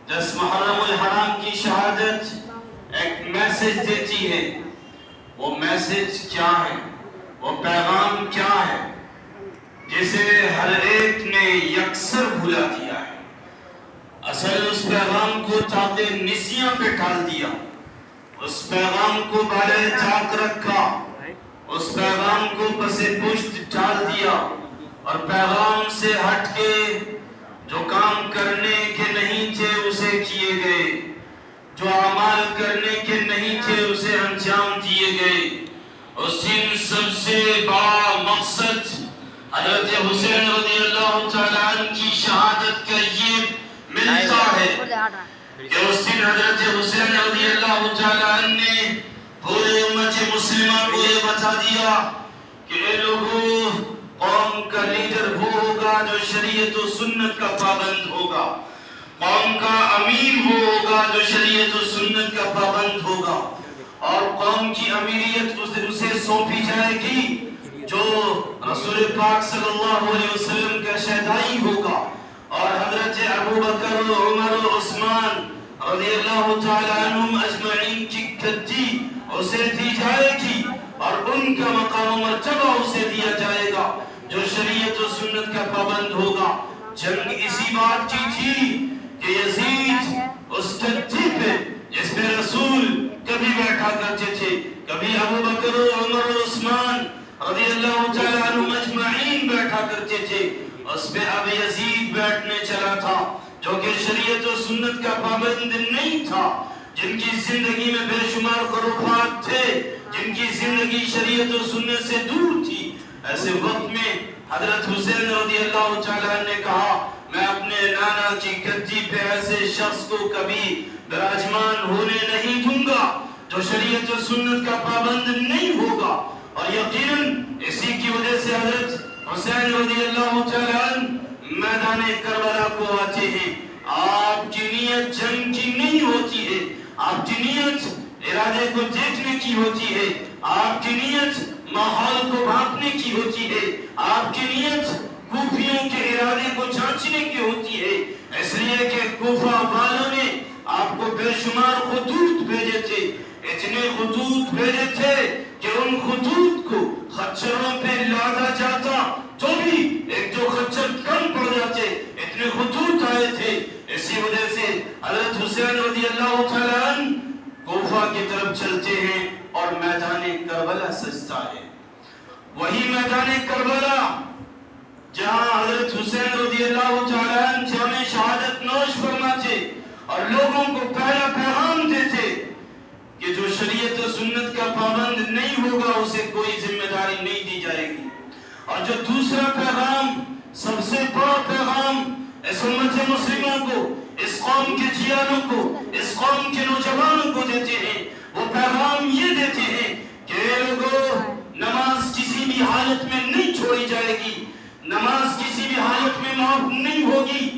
10 محرم الحرام کی شہادت ایک میسج دیتی ہے. وہ میسج کیا ہے؟ وہ پیغام کیا ہے جسے ہر ایک نے یکسر بھلا دیا ہے؟ اصل اس پیغام کو تاتے نسیاں پہ ڈال دیا، اس پیغام کو بالے چاک رکھا، اس پیغام کو پسے پشت ڈال دیا، اور پیغام سے ہٹ کے جو کام کرنے کے نہیں تھے اسے کیے گئے، جو اعمال کرنے کے نہیں تھے اسے انجام دیے گئے. اس دن سب سے بڑا مقصد حضرت حسین رضی اللہ تعالیٰ عنہ کی شہادت کا یہ ملتا ہے کہ اس دن حضرت حسین رضی اللہ تعالیٰ عنہ نے پورے امت مسلمہ کو یہ بتا دیا کہ اے لوگوں، قوم کا لیڈر وہ ہوگا جو شریعت و سنت کا پابند ہوگا، قوم کا امیر وہ ہوگا جو شریعت و سنت کا پابند ہوگا، اور قوم کی امیریت اسے سونپی جائے گی جو رسول پاک صلی اللہ علیہ وسلم کا شہدائی ہوگا. اور حضرت ابوبکر و عمر و عثمان رضی اللہ تعالیٰ عنہم اجمعین کی گدی اسے دی جائے گی، اور ان کا مقام و مرتبہ اسے دیا جائے گا جو شریعت و سنت کا پابند ہوگا. جنگ اسی بات کی تھی کہ یزید اس گدی پہ جس پہ رسول کبھی بیٹھا کرتے تھے، کبھی ابوبکر و عمر و عثمان رضی اللہ تعالیٰ عنہم اجمعین بیٹھا کرتے تھے، اس پہ اب یزید بیٹھنے چلا تھا جو کہ شریعت و سنت کا پابند نہیں تھا، جن کی زندگی میں بے شمار خرافات تھے، جن کی زندگی شریعت و سنت سے دور تھی. ایسے وقت میں حضرت حسین رضی اللہ تعالیٰ عنہ نے کہا میں اپنے نانا کی گدی پہ ایسے شخص کو کبھی براجمان ہونے نہیں دوں گا جو شریعت و سنت کا پابند نہیں ہوگا. اور یقیناً اسی کی وجہ سے حضرت حسین رضی اللہ تعالیٰ عنہ میدان کربلا کو آتے ہیں. آپ کی نیت جنگ کی نہیں ہوتی ہے، آپ کی نیت ارادے کو دیکھنے کی ہوتی ہے، آپ کی نیت ماحول کو بھانپنے کی ہوتی ہے، آپ کی نیت کوفیوں کے ارادے کو جانچنے کی ہوتی ہے. اس لیے کہ کوفہ والوں نے آپ کو بے شمار خطوط بھیجے تھے، اتنے خطوط بھیجے تھے کہ ان خطوط کو خچروں پہ لادا جاتا تو بھی ایک دو خچر کم پڑ جاتے، اتنے خطوط آئے تھے. اسی وجہ سے حضرت حسین رضی اللہ تعالیٰ عنہ کوفہ کی طرف چلتے ہیں اور میدان کربلا سجتا ہے. وہی میدان کربلا جہاں حضرت حسین رضی اللہ تعالیٰ عنہ جامِ شہادت نوش فرماتے اور لوگوں کو پہلا پیغام دیتے کہ جو شریعت و سنت کا پابند نہیں ہوگا اسے کوئی ذمہ داری نہیں دی جائے گی. اور جو دوسرا پیغام، سب سے بڑا پیغام اس امت مسلمہ کو، اس قوم کے جیانوں کو، اس قوم کے نوجوانوں کو دیتے ہیں، وہ پیغام یہ دیتے ہیں کہ اے لوگوں، نماز کسی بھی حالت میں نہیں چھوڑی جائے گی، نماز کسی بھی حالت میں معاف نہیں ہوگی.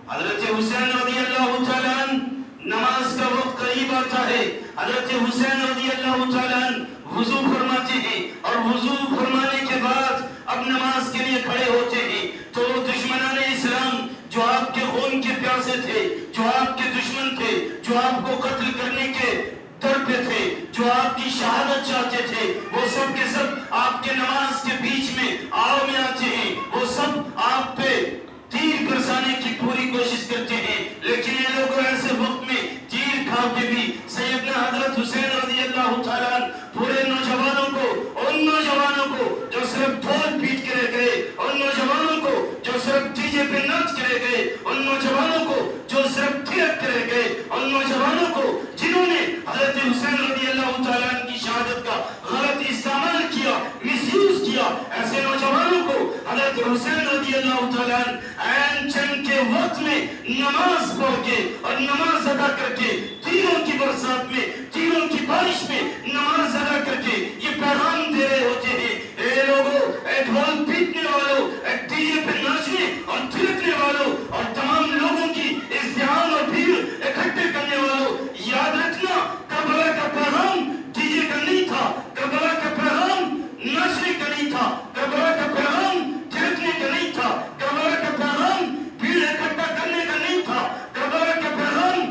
حضرت حسین رضی اللہ تعالیٰ عنہ نماز کا وقت قریب آتا ہے، حضرت حسین رضی اللہ تعالیٰ عنہ وضو فرماتے ہیں، اور وضو فرمانے کے بعد اب نماز کے لیے کھڑے ہوتے ہیں تو دشمنان اسلام جو آپ کے خون کے پیاسے تھے، جو آپ کے دشمن تھے، جو آپ کو قتل کرنے کے در پہ تھے، جو آپ کی شہادت چاہتے تھے، وہ سب کے سب آپ کے نماز کے بیچ میں آڑ میں آتے ہیں، وہ سب آپ پہ تیر برسانے کی پوری کوشش کرتے ہیں. لیکن یہ لوگ ایسے وقت میں تیر کھا کے بھی سیدنا حضرت حسین رضی اللہ تعالیٰ عنہ پورے نوجوانوں کو، ان نوجوانوں کو جو صرف ڈھول پیٹ کے رہ گئے، ان نوجوانوں کو جو صرف ڈی جے پہ ناچ کے رہ گئے، ان نوجوانوں کو جو صرف تھیرک کے رہ گئے، ان نوجوانوں کو جنہوں نے حضرت حسین رضی اللہ تعالیٰ عنہ کی شہادت کا غلط استعمال کیا، مس یوز کیا، ایسے نوجوانوں کو حضرت حسین رضی اللہ تعالیٰ عنہ عین جنگ کے وقت میں نماز پڑھ کے اور نماز ادا کر کے، تیروں کی برسات میں، تیروں کی بارش میں نماز ادا کر کے یہ پیغام دے رہے ہوتے ہیں اے لوگوں، اے ڈھول پیٹنے والوں، اے ڈی جے پہ ناچنے اور تھرکنے والوں، اور تمام لوگوں کی ازدحام اور بھیڑ اکٹھے کرنے والوں، یاد رکھنا کربلا کا پیغام ڈی جے کا نہیں تھا، کربلا کا پیغام ناچنے کا نہیں تھا، کربلا کا پیغام تھرکنے کا نہیں تھا، کربلا کا پیغام بھیڑ اکٹھا کرنے کا نہیں تھا، کربلا کا پیغام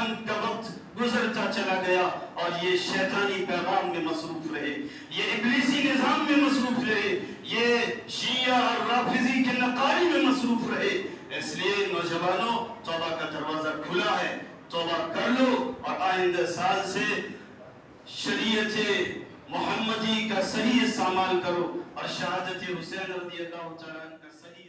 رمضان کا وقت گزرتا چلا گیا اور یہ شیطانی پیغام میں مصروف رہے، یہ ابلیسی نظام میں مصروف رہے، یہ شیعہ اور رافضی کے نقاری میں مصروف رہے۔ اس لیے نوجوانوں، توبہ کا دروازہ کھلا ہے، توبہ کر لو اور آئندہ سال سے شریعت محمدی کا صحیح استعمال کرو اور شہادت حسین رضی اللہ تعالیٰ کا صحیح